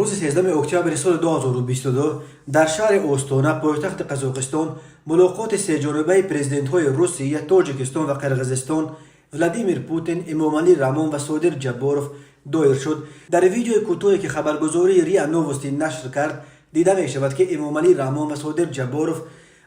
روز 13 اکتبر سال 2022 در شهر اوستونا پایتخت قزاقستان ملاقات سه جانبه پرزیدنت های روسیه، تاجیکستان و قرقیزستان ولادیمیر پوتین، امامعلی رحمون و صادر جباروف دایر شد. در ویدیوی کوتاهی که خبرگزاری ریا نووستی نشر کرد دیده می شود که امامعلی رحمون و صادر جباروف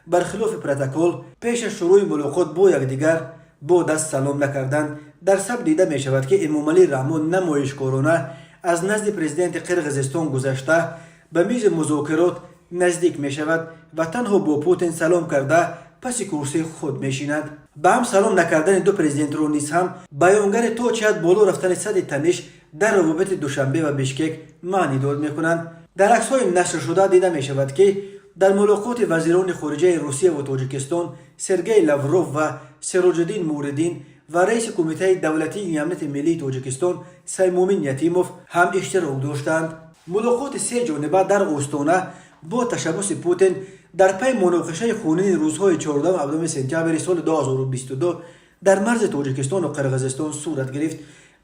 برخلاف پروتکل پیش شروع ملاقات با یکدیگر با دست سلام نکردند. در سب دیده می شود که امامعلی رحمون نمایشکارانه از نزد پرزیدنت قرقیزستان گذشته به میز مذاکرات نزدیک می شود و تنها با پوتین سلام کرده پس کرسی خود می شیند. به هم سلام نکردن دو پرزیدنت رو نیز هم بیانگر تا چه حد بالا رفتن سطح تنش در روابط دوشنبه و بشکک معنی داد می کنند. در عکس‌های نشر شده دیده می شود که در ملاقات وزیران خارجه روسیه و تاجیکستان سرگئی لاوروف و سراجالدین موردین و رئیس کمیته دولتی امنیت ملی تاجیکستان سیمومین یتیموف هم اشتراک داشتند. ملاقات سه جانبه در اوستونا با تشبث پوتین در پی مناقشه خونین روزهای 14 و 17 سپتامبر سال 2022 در مرز تاجیکستان و قرقیزستان صورت گرفت.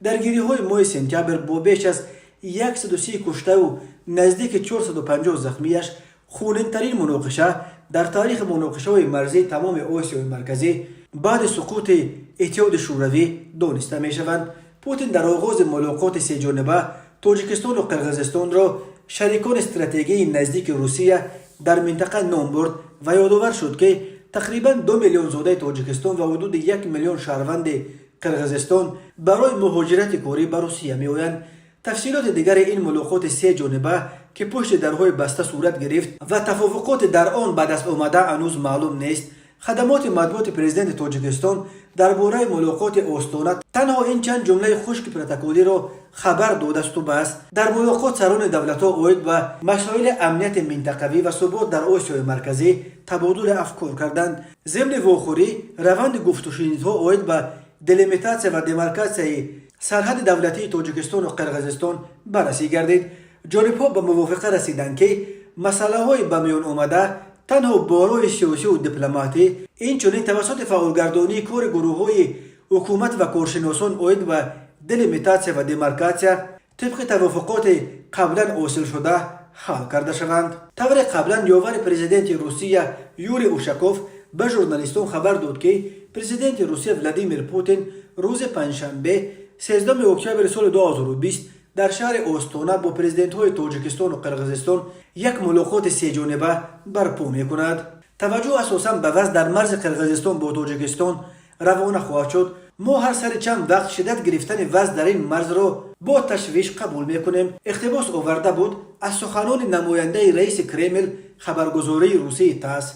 درگیری‌های ماه سپتامبر با بیش از 130 کشته و نزدیک 450 زخمیش خونین‌ترین مناقشه در تاریخ مناقشه‌های مرزی تمام آسیای مرکزی بعد سقوط اتحاد شوروی دانسته می‌شوند. پوتین در آغاز ملاقات سه جانبه تاجیکستان و قرقیزستان را شریکان استراتژیکی نزدیک روسیه در منطقه نام برد و یادآور شد که تقریباً 2 میلیون زاده تاجیکستان و حدود 1 میلیون شهروند قرقیزستان برای مهاجرت کاری به روسیه می‌آیند. تفصیلات دیگر این ملاقات سه جانبه که پشت درهای بسته صورت گرفت و تفاوتات در آن به دست آمده هنوز معلوم نیست. خدمات مطبوعات پرزیدنت تاجیکستان درباره ملاقات اوستونا تنها این چند جمله خشک پروتکلی را خبر داده است و بس. در ملاقات سران دولت‌ها عاید به مسائل امنیت منطقوی و ثبات در آسیای مرکزی تبادل افکار کردند. ضمن واخوری روند گفت و شنیدها عاید به دلیمیتاسیا و دیمارکاسیای سرحد دولتی تاجیکستان و قرقیزستان بررسی گردید. جانب‌ها به موافقه رسیدند که مسئله‌های به میان آمده تنها بارای سیاسی و دیپلماتی اینچنین توسط فعالگردانی کار گروه‌های حکومت و کارشناسان عاید به دلیمیتاسیا و دیمارکاسیا طبق توافقات قبلا حاصل شده حل کرده شوند. طور قبلا یاور پرزیدنت روسیه یوری اوشاکوف به ژورنالیستان خبر داد که پرزیدنت روسیه ولادیمیر پوتین روز پنجشنبه 13 اکتبر سال 2020 در شهر اوستونا با پرزیدنت‌های تاجیکستان و قرقیزستان یک ملاقات سه جانبه برپا می‌کند. توجه اساساً به وضع در مرز قرقیزستان با تاجیکستان روانه خواهد شد. ما هر سر چند وقت شدت گرفتن وضع در این مرز را با تشویش قبول می‌کنیم. اقتباس آورده بود از سخنان نماینده رئیس کرمل خبرگزاری روسی تاس.